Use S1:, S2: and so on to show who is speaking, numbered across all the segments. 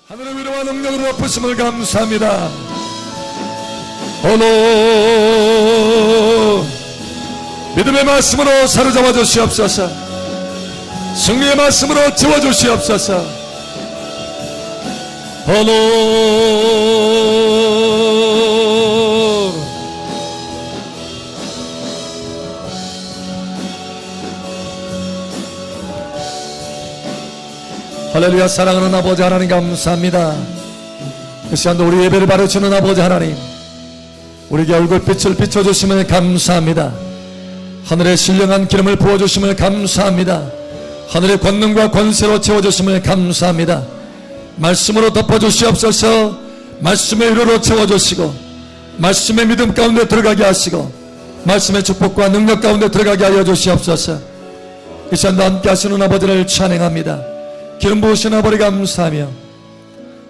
S1: 하늘의 위로와 능력으로 엎으심을 감사합니다. 오늘 믿음의 말씀으로 사로잡아 주시옵소서. 승리의 말씀으로 채워 주시옵소서. 오늘 할렐루야. 사랑하는 아버지 하나님 감사합니다. 이 시간도 우리 예배를 바라주는 아버지 하나님, 우리에게 얼굴빛을 비춰주시면 감사합니다. 하늘의 신령한 기름을 부어주시면 감사합니다. 하늘의 권능과 권세로 채워주시면 감사합니다. 말씀으로 덮어주시옵소서. 말씀의 위로로 채워주시고 말씀의 믿음 가운데 들어가게 하시고 말씀의 축복과 능력 가운데 들어가게 하여 주시옵소서. 이 시간도 함께 하시는 아버지를 찬양합니다. 기름 부으신 아버지 감사하며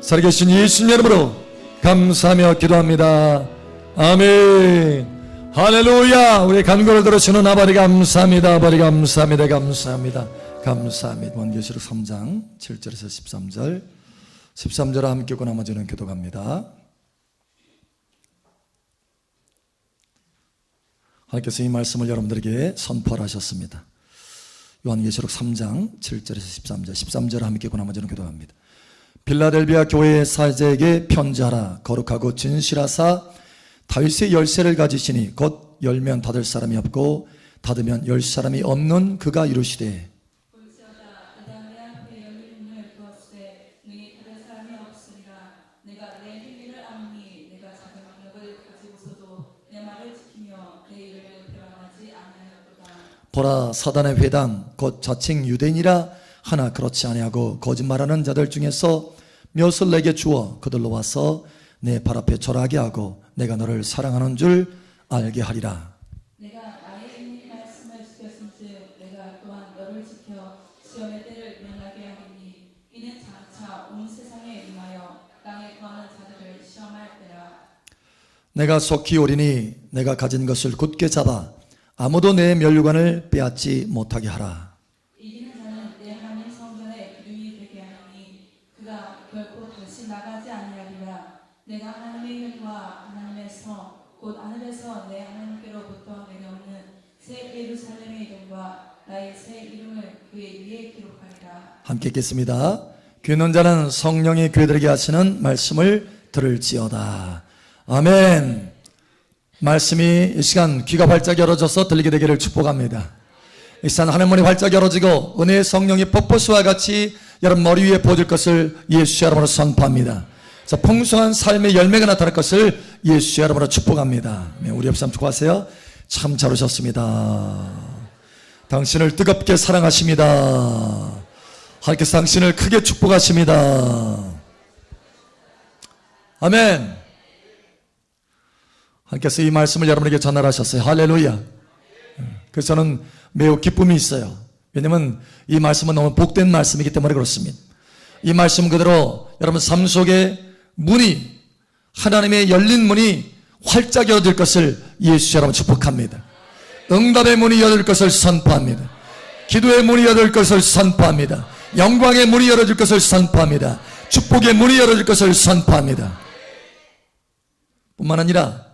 S1: 살아계신 예수님 이름으로 감사하며 기도합니다. 아멘. 할렐루야. 우리 간구를 들으시는 아버지 감사합니다. 아버지 감사합니다. 감사합니다. 감사합니다. 요한계시록 3장 7절에서 13절 13절을 함께 읽고 나머지는 기도합니다. 하나님께서 이 말씀을 여러분들에게 선포를 하셨습니다. 요한계시록 3장 7절에서 13절 13절을 함께 읽고 나머지는 기도합니다. 빌라델비아 교회의 사제에게 편지하라. 거룩하고 진실하사 다윗의 열쇠를 가지시니 곧 열면 닫을 사람이 없고 닫으면 열 사람이 없는 그가 이루시되
S2: 볼지어다 내가 내 앞에 열린 문을 두었으되 능히 닫을 사람이 없으리라. 내가 내 행위를 아노니 내가 작은 능력을 가지고서도 내 말을 지키며 내 이름을 변함하지 아니하였도다.
S1: 보라, 사단의 회당 곧 자칭 유대인이라 하나 그렇지 아니하고 거짓말하는 자들 중에서 몇을 내게 주어 그들로 와서 내 발 앞에 절하게 하고 내가 너를 사랑하는 줄 알게 하리라.
S2: 내가 나의 있는 말씀을 지켰은즉 내가 또한 너를 지켜 시험의 때를 면하게 하리니 이는 장차 온 세상에 임하여 땅에 거하는 자들을 시험할 때라.
S1: 내가 속히 오리니 내가 가진 것을 굳게 잡아 아무도 내 면류관을 빼앗지 못하게 하라.
S2: 이기는 자는 내 하나님 성전에 기둥이 되게 하니 그가 결코 다시 나가지 아니하리라. 내가 하나님의 혈과 하나님의 성 곧 하늘에서 내 하나님께로부터 내려오는 새 예루살렘의 이름과 나의 새 이름을 그의 위에 기록하리라.
S1: 함께 읽겠습니다. 귀 있는 자는 성령이 그들에게 하시는 말씀을 들을지어다. 아멘. 말씀이 이 시간 귀가 활짝 열어져서 들리게 되기를 축복합니다. 이 시간 하늘문이 활짝 열어지고 은혜의 성령이 폭포수와 같이 여러분 머리 위에 부어질 것을 예수 이름으로 선포합니다. 자, 풍성한 삶의 열매가 나타날 것을 예수 이름으로 축복합니다. 우리 옆 사람 축복하세요. 참 잘 오셨습니다. 당신을 뜨겁게 사랑하십니다. 하나님께서 당신을 크게 축복하십니다. 아멘. 하나님께서 이 말씀을 여러분에게 전달하셨어요. 할렐루야. 그래서 저는 매우 기쁨이 있어요. 왜냐하면 이 말씀은 너무 복된 말씀이기 때문에 그렇습니다. 이 말씀 그대로 여러분 삶 속에 문이, 하나님의 열린 문이 활짝 열어질 것을 예수 여러분 축복합니다. 응답의 문이 열릴 것을 선포합니다. 기도의 문이 열릴 것을 선포합니다. 영광의 문이 열어질 것을 선포합니다. 축복의 문이 열어질 것을 선포합니다. 뿐만 아니라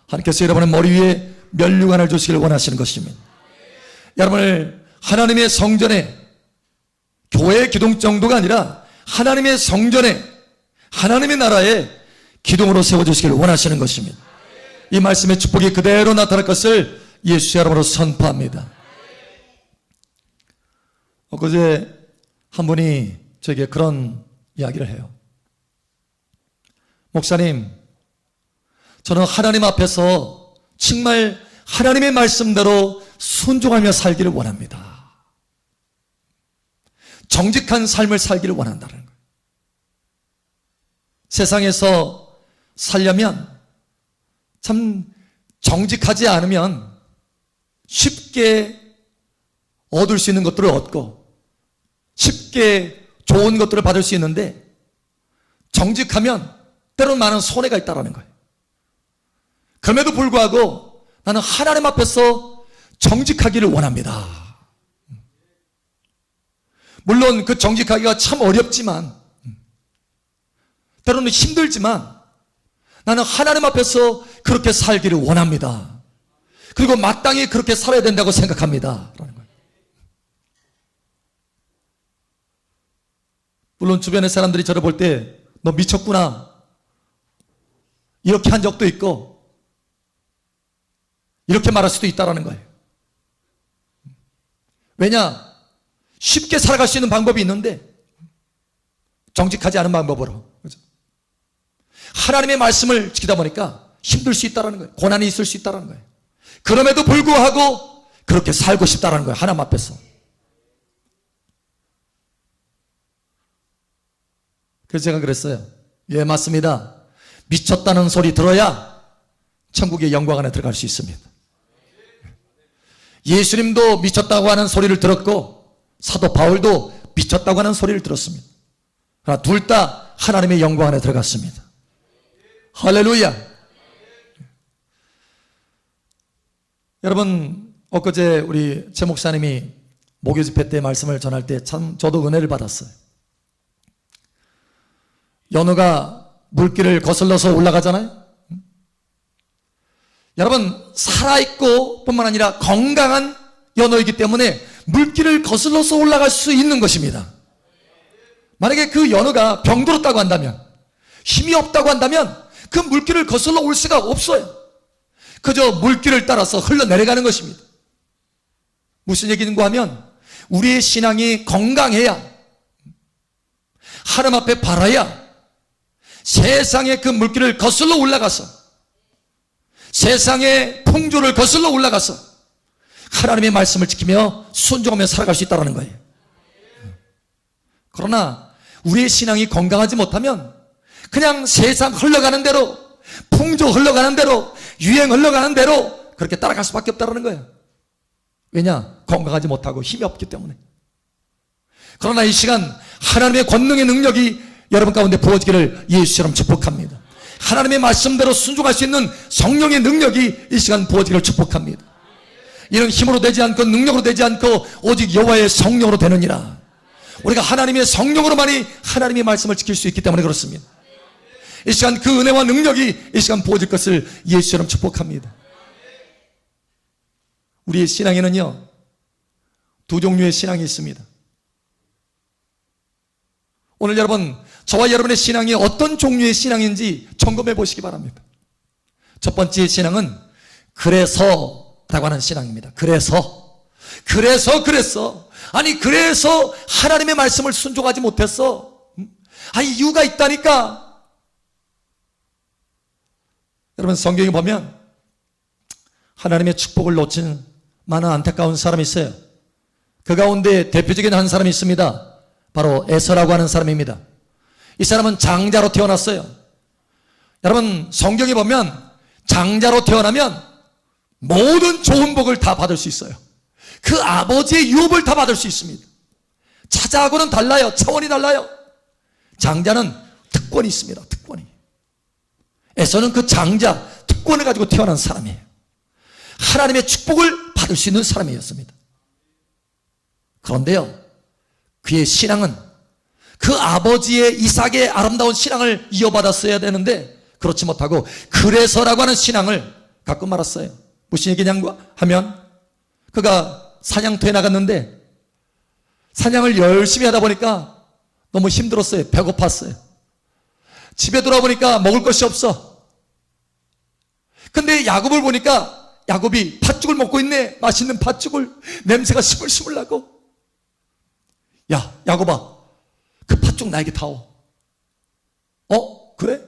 S1: 하나님께서 여러분의 머리 위에 면류관을 주시길 원하시는 것입니다. 여러분을 하나님의 성전에, 교회의 기둥 정도가 아니라 하나님의 성전에, 하나님의 나라에 기둥으로 세워주시기를 원하시는 것입니다. 이 말씀의 축복이 그대로 나타날 것을 예수 이름으로 선포합니다. 엊그제 한 분이 저에게 그런 이야기를 해요. 목사님, 저는 하나님 앞에서 정말 하나님의 말씀대로 순종하며 살기를 원합니다. 정직한 삶을 살기를 원한다는 거예요. 세상에서 살려면 참 정직하지 않으면 쉽게 얻을 수 있는 것들을 얻고 쉽게 좋은 것들을 받을 수 있는데 정직하면 때로는 많은 손해가 있다는 거예요. 그럼에도 불구하고 나는 하나님 앞에서 정직하기를 원합니다. 물론 그 정직하기가 참 어렵지만 때로는 힘들지만 나는 하나님 앞에서 그렇게 살기를 원합니다. 그리고 마땅히 그렇게 살아야 된다고 생각합니다. 라는 거예요. 물론 주변의 사람들이 저를 볼 때 너 미쳤구나 이렇게 한 적도 있고 이렇게 말할 수도 있다는 거예요. 왜냐? 쉽게 살아갈 수 있는 방법이 있는데 정직하지 않은 방법으로, 그렇죠? 하나님의 말씀을 지키다 보니까 힘들 수 있다는 거예요. 고난이 있을 수 있다는 거예요. 그럼에도 불구하고 그렇게 살고 싶다는 거예요. 하나님 앞에서. 그래서 제가 그랬어요. 예, 맞습니다. 미쳤다는 소리 들어야 천국의 영광 안에 들어갈 수 있습니다. 예수님도 미쳤다고 하는 소리를 들었고 사도 바울도 미쳤다고 하는 소리를 들었습니다. 그러나 둘 다 하나님의 영광 안에 들어갔습니다. 할렐루야. 여러분, 엊그제 우리 최 목사님이 목요 집회 때 말씀을 전할 때 참 저도 은혜를 받았어요. 연어가 물길을 거슬러서 올라가잖아요. 여러분, 살아있고 뿐만 아니라 건강한 연어이기 때문에 물길을 거슬러서 올라갈 수 있는 것입니다. 만약에 그 연어가 병들었다고 한다면, 힘이 없다고 한다면 그 물길을 거슬러 올 수가 없어요. 그저 물길을 따라서 흘러내려가는 것입니다. 무슨 얘기인가 하면 우리의 신앙이 건강해야, 하나님 앞에 바라야 세상의 그 물길을 거슬러 올라가서 세상의 풍조를 거슬러 올라가서 하나님의 말씀을 지키며 순종하며 살아갈 수 있다는 거예요. 그러나 우리의 신앙이 건강하지 못하면 그냥 세상 흘러가는 대로, 풍조 흘러가는 대로, 유행 흘러가는 대로 그렇게 따라갈 수밖에 없다는 거예요. 왜냐? 건강하지 못하고 힘이 없기 때문에. 그러나 이 시간 하나님의 권능의 능력이 여러분 가운데 부어지기를 예수처럼 축복합니다. 하나님의 말씀대로 순종할 수 있는 성령의 능력이 이 시간 부어지기를 축복합니다. 이런 힘으로 되지 않고 능력으로 되지 않고 오직 여호와의 성령으로 되느니라. 우리가 하나님의 성령으로만이 하나님의 말씀을 지킬 수 있기 때문에 그렇습니다. 이 시간 그 은혜와 능력이 이 시간 부어질 것을 예수처럼 축복합니다. 우리의 신앙에는요, 두 종류의 신앙이 있습니다. 오늘 여러분, 저와 여러분의 신앙이 어떤 종류의 신앙인지 점검해 보시기 바랍니다. 첫 번째 신앙은 그래서라고 하는 신앙입니다. 그래서 아니 그래서 하나님의 말씀을 순종하지 못했어. 아니 이유가 있다니까. 여러분, 성경에 보면 하나님의 축복을 놓친 많은 안타까운 사람이 있어요. 그 가운데 대표적인 한 사람이 있습니다. 바로 에서라고 하는 사람입니다. 이 사람은 장자로 태어났어요. 여러분, 성경에 보면 장자로 태어나면 모든 좋은 복을 다 받을 수 있어요. 그 아버지의 유업을 다 받을 수 있습니다. 자자하고는 달라요. 차원이 달라요. 장자는 특권이 있습니다. 특권이. 에서는 그 장자 특권을 가지고 태어난 사람이에요. 하나님의 축복을 받을 수 있는 사람이었습니다. 그런데요, 그의 신앙은 그 아버지의 이삭의 아름다운 신앙을 이어받았어야 되는데 그렇지 못하고 그래서라고 하는 신앙을 갖고 말았어요. 무슨 얘기냐고 하면 그가 사냥터에 나갔는데 사냥을 열심히 하다 보니까 너무 힘들었어요. 배고팠어요. 집에 돌아보니까 먹을 것이 없어. 근데 야곱을 보니까 야곱이 팥죽을 먹고 있네. 맛있는 팥죽을. 냄새가 스물스물 나고. 야, 야곱아, 그 팥죽 나에게 타오. 그래?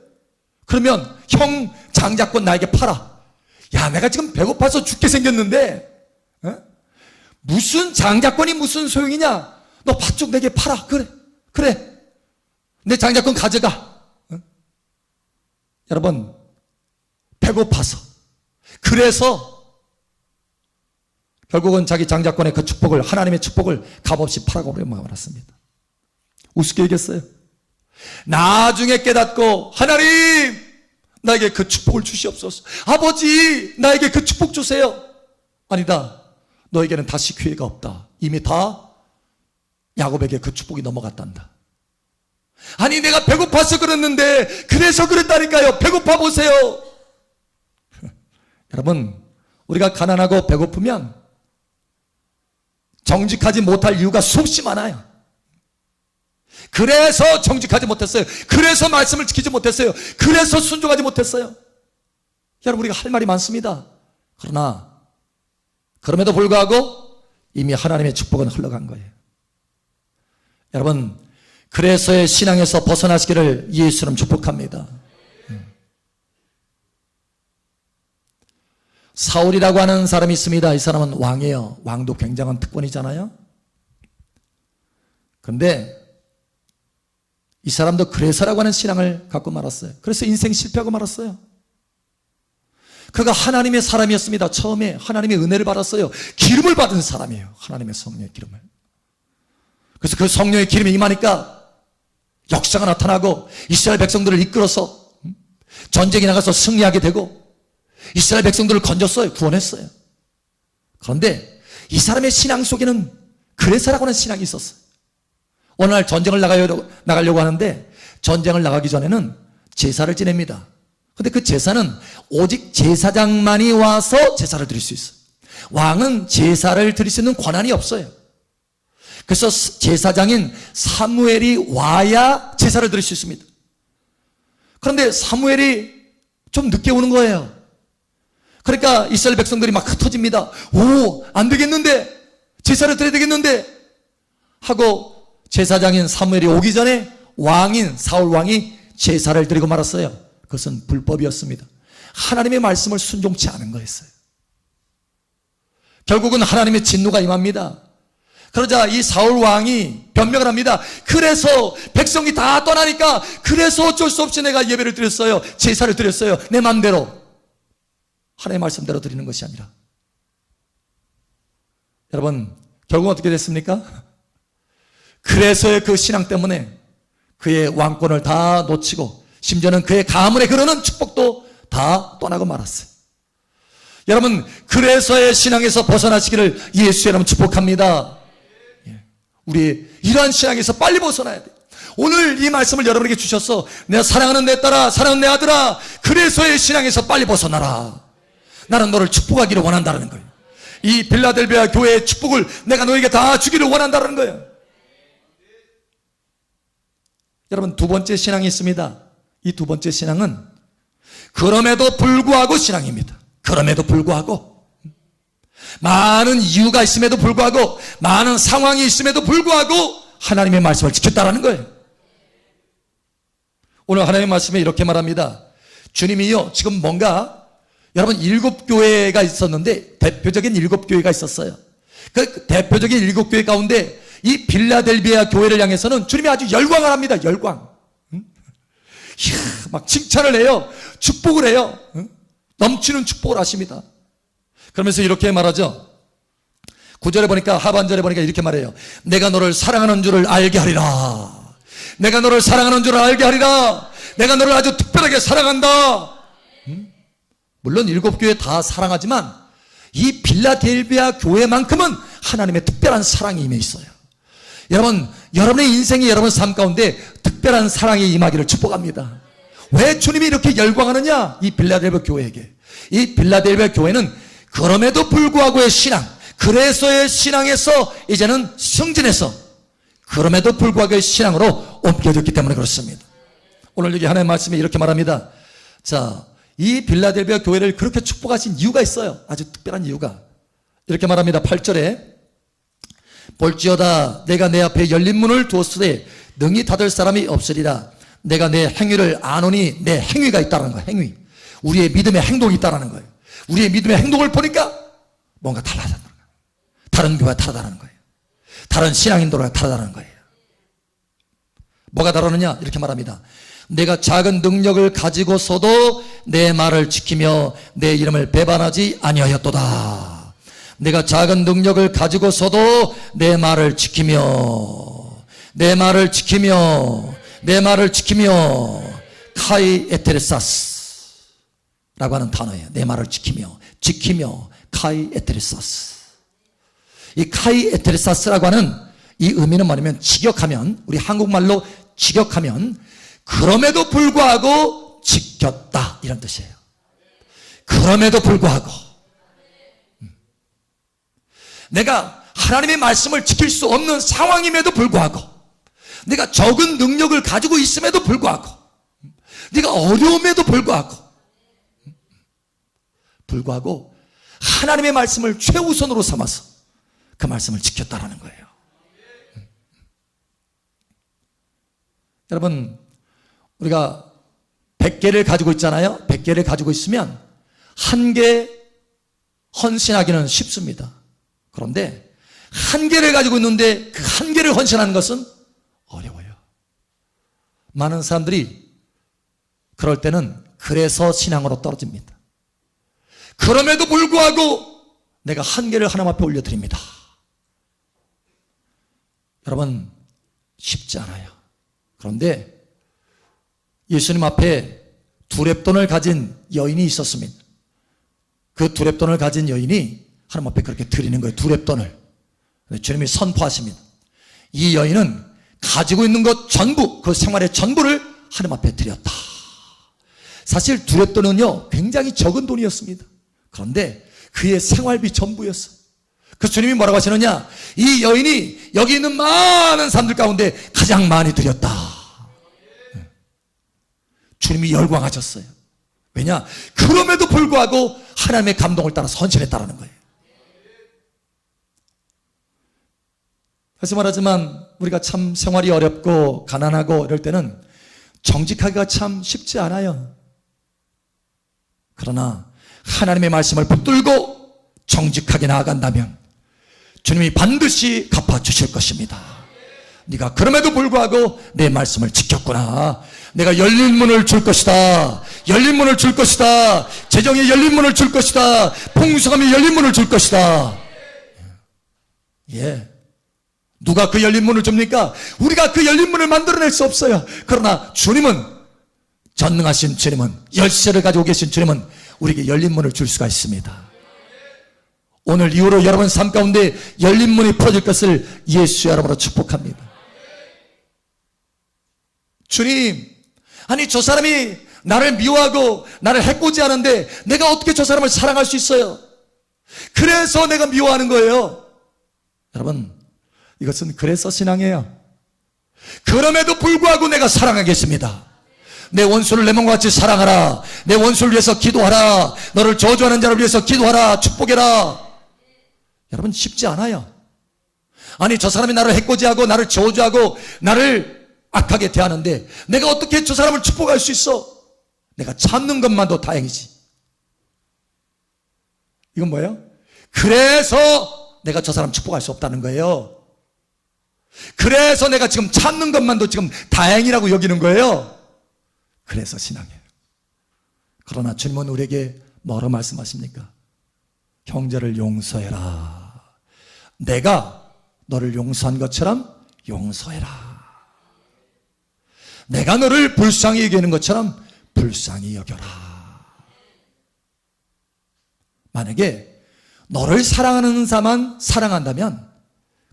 S1: 그러면 형 장자권 나에게 팔아. 야, 내가 지금 배고파서 죽게 생겼는데 무슨 장자권이 무슨 소용이냐? 너 팥죽 내게 팔아. 그래 내 장자권 가져가. 여러분, 배고파서, 그래서 결국은 자기 장자권의 그 축복을, 하나님의 축복을 값없이 팔아가 버렸습니다. 우습게 얘기했어요. 나중에 깨닫고, 하나님 나에게 그 축복을 주시옵소서. 아버지 나에게 그 축복 주세요. 아니다, 너에게는 다시 기회가 없다. 이미 다 야곱에게 그 축복이 넘어갔단다. 아니 내가 배고파서 그랬는데 그래서 그랬다니까요. 배고파 보세요. 여러분, 우리가 가난하고 배고프면 정직하지 못할 이유가 수없이 많아요. 그래서 정직하지 못했어요. 그래서 말씀을 지키지 못했어요. 그래서 순종하지 못했어요. 여러분, 우리가 할 말이 많습니다. 그러나 그럼에도 불구하고 이미 하나님의 축복은 흘러간 거예요. 여러분, 그래서의 신앙에서 벗어나시기를 예수님 축복합니다. 사울이라고 하는 사람이 있습니다. 이 사람은 왕이에요. 왕도 굉장한 특권이잖아요. 그런데 이 사람도 그래서라고 하는 신앙을 갖고 말았어요. 그래서 인생 실패하고 말았어요. 그가 하나님의 사람이었습니다. 처음에 하나님의 은혜를 받았어요. 기름을 받은 사람이에요. 하나님의 성령의 기름을. 그래서 그 성령의 기름이 임하니까 역사가 나타나고 이스라엘 백성들을 이끌어서 전쟁에 나가서 승리하게 되고 이스라엘 백성들을 건졌어요. 구원했어요. 그런데 이 사람의 신앙 속에는 그래서라고 하는 신앙이 있었어요. 어느 날 전쟁을 나가려고 하는데 전쟁을 나가기 전에는 제사를 지냅니다. 근데 그 제사는 오직 제사장만이 와서 제사를 드릴 수 있어요. 왕은 제사를 드릴 수 있는 권한이 없어요. 그래서 제사장인 사무엘이 와야 제사를 드릴 수 있습니다. 그런데 사무엘이 좀 늦게 오는 거예요. 그러니까 이스라엘 백성들이 막 흩어집니다. 오, 안 되겠는데, 제사를 드려야 되겠는데 하고 제사장인 사무엘이 오기 전에 왕인 사울 왕이 제사를 드리고 말았어요. 그것은 불법이었습니다. 하나님의 말씀을 순종치 않은 거였어요. 결국은 하나님의 진노가 임합니다. 그러자 이 사울 왕이 변명을 합니다. 그래서 백성이 다 떠나니까 그래서 어쩔 수 없이 내가 예배를 드렸어요. 제사를 드렸어요. 내 마음대로. 하나님의 말씀대로 드리는 것이 아니라. 여러분, 결국 어떻게 됐습니까? 그래서의 그 신앙 때문에 그의 왕권을 다 놓치고 심지어는 그의 가문에 그르는 축복도 다 떠나고 말았어요. 여러분, 그래서의 신앙에서 벗어나시기를 예수의 이름으로 축복합니다. 우리 이러한 신앙에서 빨리 벗어나야 돼요. 오늘 이 말씀을 여러분에게 주셔서 내가 사랑하는 내 딸아, 사랑하는 내 아들아, 그래서의 신앙에서 빨리 벗어나라. 나는 너를 축복하기를 원한다는 거예요. 이 빌라델비아 교회의 축복을 내가 너에게 다 주기를 원한다는 거예요. 여러분, 두 번째 신앙이 있습니다. 이 두 번째 신앙은 그럼에도 불구하고 신앙입니다. 그럼에도 불구하고 많은 이유가 있음에도 불구하고 많은 상황이 있음에도 불구하고 하나님의 말씀을 지켰다라는 거예요. 오늘 하나님의 말씀에 이렇게 말합니다. 주님이요, 지금 뭔가 여러분 7교회가 있었는데 대표적인 7교회가 있었어요. 그 대표적인 7교회 가운데 이 빌라델비아 교회를 향해서는 주님이 아주 열광을 합니다. 열광. 이야, 막 칭찬을 해요. 축복을 해요. 넘치는 축복을 하십니다. 그러면서 이렇게 말하죠. 9절에 보니까, 하반절에 보니까 이렇게 말해요. 내가 너를 사랑하는 줄을 알게 하리라. 내가 너를 사랑하는 줄을 알게 하리라. 내가 너를 아주 특별하게 사랑한다. 물론 7교회 다 사랑하지만 이 빌라델비아 교회만큼은 하나님의 특별한 사랑이 임해 있어요. 여러분, 여러분의 인생이 여러분 삶 가운데 특별한 사랑이 임하기를 축복합니다. 왜 주님이 이렇게 열광하느냐? 이 빌라델비아 교회에게. 이 빌라델비아 교회는 그럼에도 불구하고의 신앙, 그래서의 신앙에서 이제는 승진해서 그럼에도 불구하고의 신앙으로 옮겨졌기 때문에 그렇습니다. 오늘 여기 하나님의 말씀에 이렇게 말합니다. 자, 이 빌라델비아 교회를 그렇게 축복하신 이유가 있어요. 아주 특별한 이유가. 이렇게 말합니다. 8절에 볼지어다 내가 내 앞에 열린 문을 두었으되 능히 닫을 사람이 없으리라. 내가 내 행위를 아노니 내 행위가 있다는 거예요. 행위. 우리의 믿음의 행동이 있다는 거예요. 우리의 믿음의 행동을 보니까 뭔가 달라졌다는 거예요. 다른 교회가 다르다는 거예요. 다른 신앙인들과 다르다는 거예요. 뭐가 다르느냐? 이렇게 말합니다. 내가 작은 능력을 가지고서도 내 말을 지키며 내 이름을 배반하지 아니하였도다. 내가 작은 능력을 가지고서도 내 말을 지키며 내 말을 지키며 내 말을 지키며 카이 에테레사스 라고 하는 단어예요. 내 말을 지키며 카이 에테레사스. 이 카이 에테레사스라고 하는 이 의미는 뭐냐면 직역하면 우리 한국말로 직역하면 그럼에도 불구하고 지켰다 이런 뜻이에요. 그럼에도 불구하고 내가 하나님의 말씀을 지킬 수 없는 상황임에도 불구하고, 내가 적은 능력을 가지고 있음에도 불구하고, 네가 어려움에도 불구하고 하나님의 말씀을 최우선으로 삼아서 그 말씀을 지켰다라는 거예요. 여러분, 우리가 100개를 가지고 있잖아요. 100개를 가지고 있으면 한 개 헌신하기는 쉽습니다. 그런데 한 개를 가지고 있는데 그 한 개를 헌신하는 것은 어려워요. 많은 사람들이 그럴 때는 그래서 신앙으로 떨어집니다. 그럼에도 불구하고 내가 한 개를 하나님 앞에 올려드립니다. 여러분, 쉽지 않아요. 그런데 예수님 앞에 두렙돈을 가진 여인이 있었습니다. 그 두렙돈을 가진 여인이 하나님 앞에 그렇게 드리는 거예요. 두렙돈을. 주님이 선포하십니다. 이 여인은 가지고 있는 것 전부, 그 생활의 전부를 하나님 앞에 드렸다. 사실 두렙돈은요 굉장히 적은 돈이었습니다. 그런데 그의 생활비 전부였어요. 그 주님이 뭐라고 하시느냐, 이 여인이 여기 있는 많은 사람들 가운데 가장 많이 드렸다. 주님이 열광하셨어요. 왜냐? 그럼에도 불구하고 하나님의 감동을 따라서 헌신했다라는 거예요. 다시 말하지만 우리가 참 생활이 어렵고 가난하고 이럴 때는 정직하기가 참 쉽지 않아요. 그러나 하나님의 말씀을 붙들고 정직하게 나아간다면 주님이 반드시 갚아주실 것입니다. 네가 그럼에도 불구하고 내 말씀을 지켰구나. 내가 열린 문을 줄 것이다. 열린 문을 줄 것이다. 재정의 열린 문을 줄 것이다. 풍성함의 열린 문을 줄 것이다. 예. 누가 그 열린 문을 줍니까? 우리가 그 열린 문을 만들어낼 수 없어요. 그러나 주님은, 전능하신 주님은, 열쇠를 가지고 계신 주님은 우리에게 열린 문을 줄 수가 있습니다. 오늘 이후로 여러분 삶 가운데 열린 문이 풀어질 것을 예수의 이름으로 축복합니다. 주님, 아니 저 사람이 나를 미워하고 나를 해코지하는데 내가 어떻게 저 사람을 사랑할 수 있어요? 그래서 내가 미워하는 거예요. 여러분, 이것은 그래서 신앙이에요. 그럼에도 불구하고 내가 사랑하겠습니다. 내 원수를 내 몸과 같이 사랑하라. 내 원수를 위해서 기도하라. 너를 저주하는 자를 위해서 기도하라. 축복해라. 여러분, 쉽지 않아요. 아니 저 사람이 나를 해코지하고 나를 저주하고 나를 악하게 대하는데 내가 어떻게 저 사람을 축복할 수 있어? 내가 참는 것만도 다행이지. 이건 뭐예요? 그래서 내가 저 사람 축복할 수 없다는 거예요. 그래서 내가 지금 참는 것만도 지금 다행이라고 여기는 거예요. 그래서 신앙이에요. 그러나 주님은 우리에게 뭐라고 말씀하십니까? 형제를 용서해라. 내가 너를 용서한 것처럼 용서해라. 내가 너를 불쌍히 여기는 것처럼 불쌍히 여겨라. 만약에 너를 사랑하는 자만 사랑한다면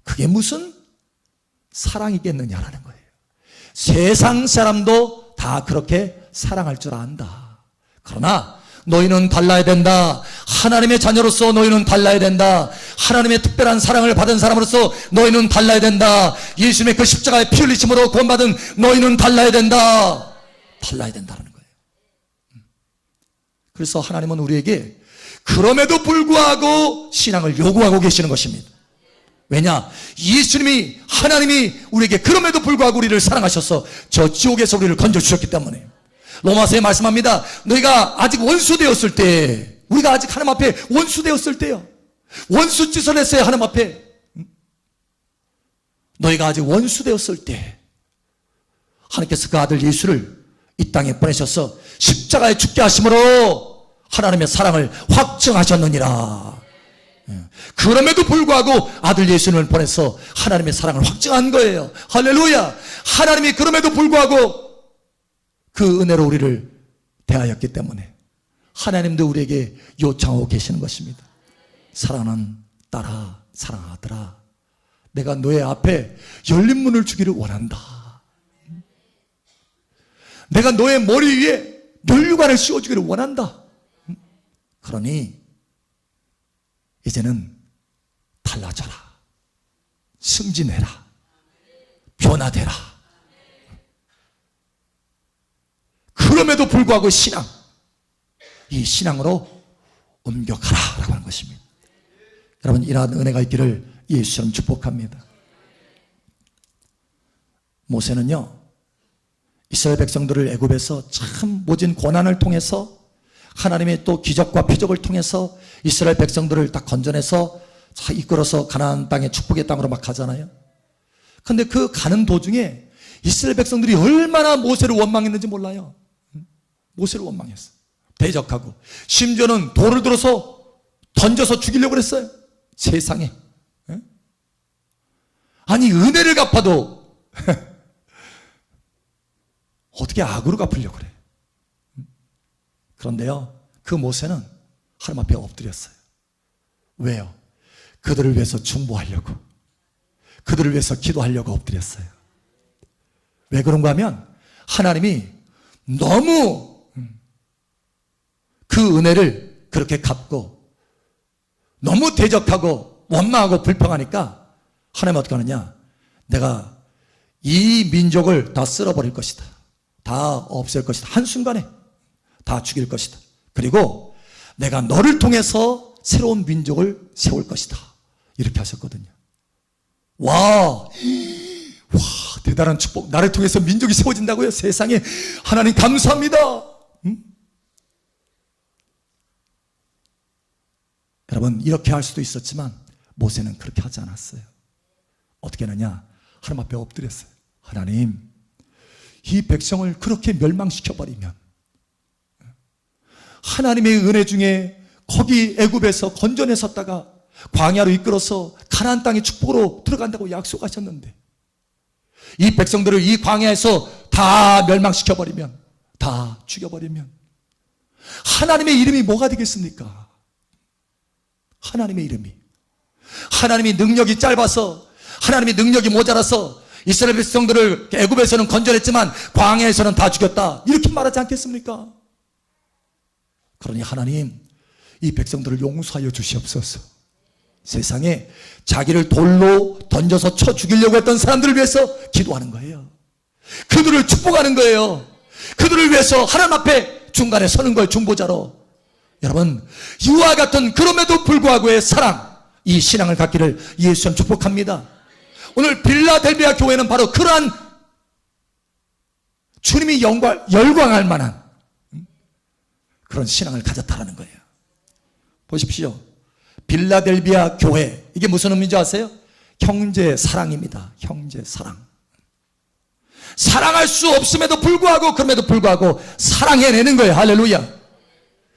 S1: 그게 무슨 사랑이겠느냐라는 거예요. 세상 사람도 다 그렇게 사랑할 줄 안다. 그러나 너희는 달라야 된다. 하나님의 자녀로서 너희는 달라야 된다. 하나님의 특별한 사랑을 받은 사람으로서 너희는 달라야 된다. 예수님의 그 십자가의 피 흘리심으로 구원받은 너희는 달라야 된다. 달라야 된다는 거예요. 그래서 하나님은 우리에게 그럼에도 불구하고 신앙을 요구하고 계시는 것입니다. 왜냐? 예수님이, 하나님이 우리에게 그럼에도 불구하고 우리를 사랑하셔서 저 지옥에서 우리를 건져주셨기 때문에. 로마서에 말씀합니다. 너희가 아직 원수되었을 때, 우리가 아직 하나님 앞에 원수되었을 때요. 원수짓을 했어요, 하나님 앞에. 너희가 아직 원수되었을 때 하나님께서 그 아들 예수를 이 땅에 보내셔서 십자가에 죽게 하심으로 하나님의 사랑을 확증하셨느니라. 그럼에도 불구하고 아들 예수님을 보내서 하나님의 사랑을 확증한 거예요. 할렐루야. 하나님이 그럼에도 불구하고 그 은혜로 우리를 대하였기 때문에 하나님도 우리에게 요청하고 계시는 것입니다. 사랑하는 딸아, 사랑하더라, 내가 너의 앞에 열린 문을 주기를 원한다. 내가 너의 머리 위에 면류관을 씌워주기를 원한다. 그러니 이제는 달라져라, 승진해라, 변화되라. 그럼에도 불구하고 이 신앙으로 옮겨가라 라고 하는 것입니다. 여러분, 이러한 은혜가 있기를 예수처럼 축복합니다. 모세는요, 이스라엘 백성들을 애굽에서 참 모진 고난을 통해서 하나님의 또 기적과 표적을 통해서 이스라엘 백성들을 딱 건져내서 이끌어서 가나안 땅의 축복의 땅으로 막 가잖아요. 근데 그 가는 도중에 이스라엘 백성들이 얼마나 모세를 원망했는지 몰라요. 모세를 원망했어. 대적하고 심지어는 돌을 들어서 던져서 죽이려고 그랬어요. 세상에. 아니, 은혜를 갚아도 어떻게 악으로 갚으려고 그래. 그런데요, 그 모세는 하나님 앞에 엎드렸어요. 왜요? 그들을 위해서 중보하려고, 그들을 위해서 기도하려고 엎드렸어요. 왜 그런가 하면 하나님이 너무 그 은혜를 그렇게 갚고 너무 대적하고 원망하고 불평하니까 하나님 어떻게 하느냐, 내가 이 민족을 다 쓸어버릴 것이다, 다 없앨 것이다, 한순간에 다 죽일 것이다. 그리고 내가 너를 통해서 새로운 민족을 세울 것이다, 이렇게 하셨거든요. 와, 대단한 축복. 나를 통해서 민족이 세워진다고요? 세상에. 하나님 감사합니다. 여러분, 이렇게 할 수도 있었지만 모세는 그렇게 하지 않았어요. 어떻게 하느냐, 하나님 앞에 엎드렸어요. 하나님, 이 백성을 그렇게 멸망시켜버리면 하나님의 은혜 중에 거기 애굽에서 건져내셨다가 광야로 이끌어서 가나안 땅의 축복으로 들어간다고 약속하셨는데 이 백성들을 이 광야에서 다 멸망시켜버리면, 다 죽여버리면 하나님의 이름이 뭐가 되겠습니까? 하나님의 이름이, 하나님이 능력이 짧아서, 하나님이 능력이 모자라서 이스라엘 백성들을 애굽에서는 건져냈지만 광야에서는 다 죽였다, 이렇게 말하지 않겠습니까? 그러니 하나님, 이 백성들을 용서하여 주시옵소서. 세상에 자기를 돌로 던져서 쳐 죽이려고 했던 사람들을 위해서 기도하는 거예요. 그들을 축복하는 거예요. 그들을 위해서 하나님 앞에 중간에 서는 거예요, 중보자로. 여러분, 이와 같은 그럼에도 불구하고의 사랑, 이 신앙을 갖기를 예수님 축복합니다. 오늘 빌라델비아 교회는 바로 그러한 주님이 열광할 만한 그런 신앙을 가졌다라는 거예요. 보십시오. 빌라델비아 교회, 이게 무슨 의미인지 아세요? 형제 사랑입니다. 형제 사랑. 사랑할 수 없음에도 불구하고, 그럼에도 불구하고 사랑해내는 거예요. 할렐루야.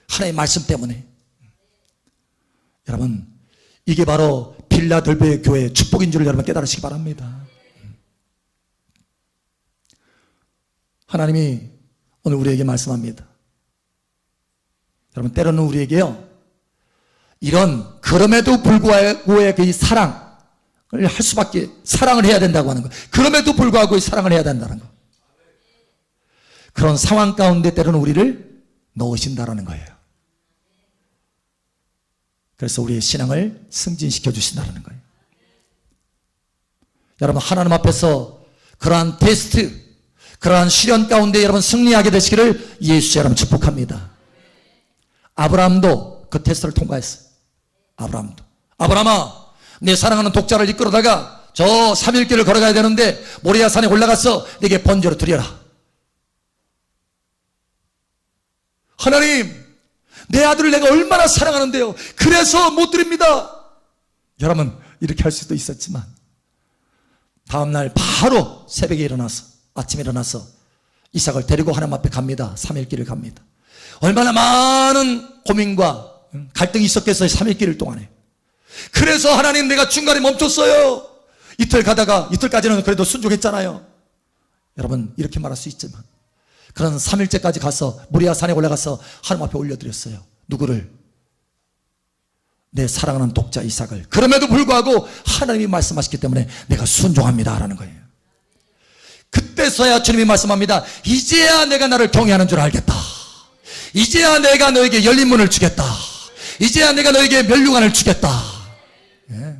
S1: 하나님의 말씀 때문에. 여러분, 이게 바로 빌라델비아 교회의 축복인 줄을 여러분 깨달으시기 바랍니다. 하나님이 오늘 우리에게 말씀합니다. 여러분, 때로는 우리에게요, 이런 그럼에도 불구하고의 그 사랑을 할 수밖에, 사랑을 해야 된다고 하는 거, 그럼에도 불구하고 사랑을 해야 된다는 거, 그런 상황 가운데 때로는 우리를 넣으신다라는 거예요. 그래서 우리의 신앙을 승진시켜 주신다는 거예요. 여러분, 하나님 앞에서 그러한 테스트, 그러한 시련 가운데 여러분 승리하게 되시기를 예수 여러분 축복합니다. 아브라함도 그 테스트를 통과했어요. 아브라함아, 내 사랑하는 독자를 이끌어다가 저 3일 길을 걸어가야 되는데 모리아 산에 올라가서 내게 번제로 드려라. 하나님, 내 아들을 내가 얼마나 사랑하는데요, 그래서 못 드립니다. 여러분, 이렇게 할 수도 있었지만 다음날 바로 새벽에 일어나서, 아침에 일어나서 이삭을 데리고 하나님 앞에 갑니다. 3일 길을 갑니다. 얼마나 많은 고민과 갈등이 있었겠어요, 3일 길을 동안에. 그래서 하나님, 내가 중간에 멈췄어요. 이틀 가다가, 이틀까지는 그래도 순종했잖아요. 여러분, 이렇게 말할 수 있지만 그런 3일째까지 가서 모리아 산에 올라가서 하나님 앞에 올려드렸어요. 누구를? 내 사랑하는 독자 이삭을. 그럼에도 불구하고 하나님이 말씀하셨기 때문에 내가 순종합니다 라는 거예요. 그때 그래서야 주님이 말씀합니다. 이제야 내가 나를 경외하는 줄 알겠다. 이제야 내가 너에게 열린 문을 주겠다. 이제야 내가 너에게 면류관을 주겠다. 예.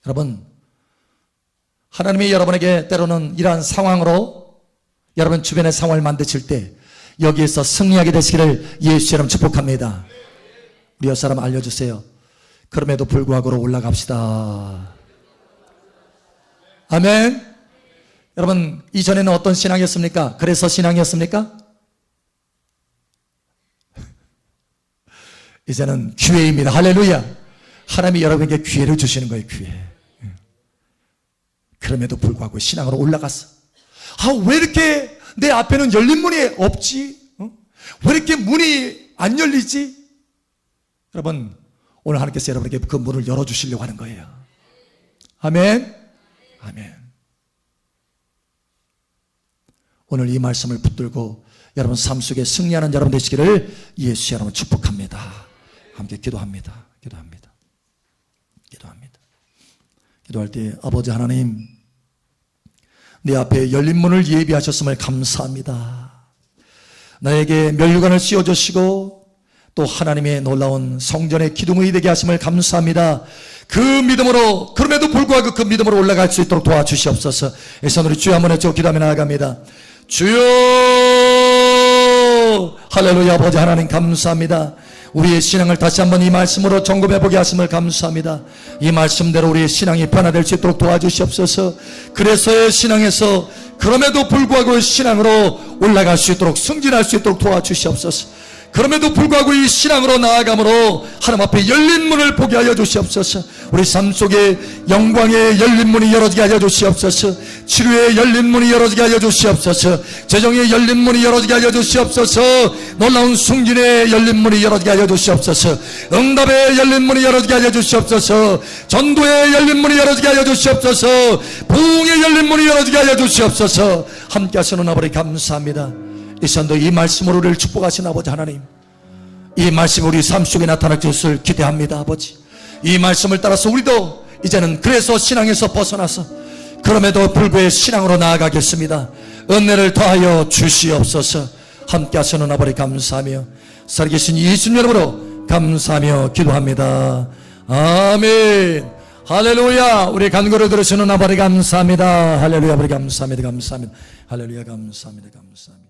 S1: 여러분, 하나님이 여러분에게 때로는 이러한 상황으로 여러분 주변의 상황을 만드실 때 여기에서 승리하게 되시기를 예수 이름 축복합니다. 우리 옆사람 알려주세요. 그럼에도 불구하고 올라갑시다. 아멘. 여러분, 이전에는 어떤 신앙이었습니까? 그래서 신앙이었습니까? 이제는 기회입니다. 할렐루야. 하나님이 여러분에게 기회를 주시는 거예요. 기회. 그럼에도 불구하고 신앙으로 올라갔어. 왜 이렇게 내 앞에는 열린 문이 없지? 왜 이렇게 문이 안 열리지? 여러분, 오늘 하나님께서 여러분에게 그 문을 열어주시려고 하는 거예요. 아멘. 아멘. 오늘 이 말씀을 붙들고 여러분 삶 속에 승리하는 여러분 되시기를 예수 여러분 축복합니다. 함께 기도합니다. 기도합니다. 기도합니다. 기도할 때 아버지 하나님, 내 앞에 열린 문을 예비하셨음을 감사합니다. 나에게 면류관을 씌워주시고 또 하나님의 놀라운 성전의 기둥이 되게 하심을 감사합니다. 그 믿음으로, 그럼에도 불구하고 그 믿음으로 올라갈 수 있도록 도와주시옵소서. 이 손으로 주여 한번 외쳐 기도하며 나아갑니다. 주여, 할렐루야. 아버지 하나님 감사합니다. 우리의 신앙을 다시 한번 이 말씀으로 점검해보게 하심을 감사합니다. 이 말씀대로 우리의 신앙이 변화될 수 있도록 도와주시옵소서. 그래서의 신앙에서 그럼에도 불구하고 신앙으로 올라갈 수 있도록 승진할 수 있도록 도와주시옵소서. 그럼에도 불구하고 이 신앙으로 나아감으로 하나님 앞에 열린 문을 보게 하여 주시옵소서. 우리 삶 속에 영광의 열린 문이 열어지게 하여 주시옵소서. 치료의 열린 문이 열어지게 하여 주시옵소서. 재정의 열린 문이 열어지게 하여 주시옵소서. 놀라운 승진의 열린 문이 열어지게 하여 주시옵소서. 응답의 열린 문이 열어지게 하여 주시옵소서. 전도의 열린 문이 열어지게 하여 주시옵소서. 부흥의 열린 문이 열어지게 하여 주시옵소서. 함께 하시는 아버지 감사합니다. 이 시간도 이 말씀으로 우리를 축복하신 아버지 하나님, 이 말씀이 우리 삶 속에 나타날 것을 기대합니다. 아버지, 이 말씀을 따라서 우리도 이제는 그래서 신앙에서 벗어나서 그럼에도 불구하고 신앙으로 나아가겠습니다. 은혜를 더하여 주시옵소서. 함께 하시는 아버지 감사하며 살아계신 예수님 이름으로 감사하며 기도합니다. 아멘. 할렐루야. 우리 간구를 들으시는 아버지 감사합니다. 할렐루야. 아버지 감사합니다. 감사합니다. 할렐루야. 감사합니다. 감사합니다.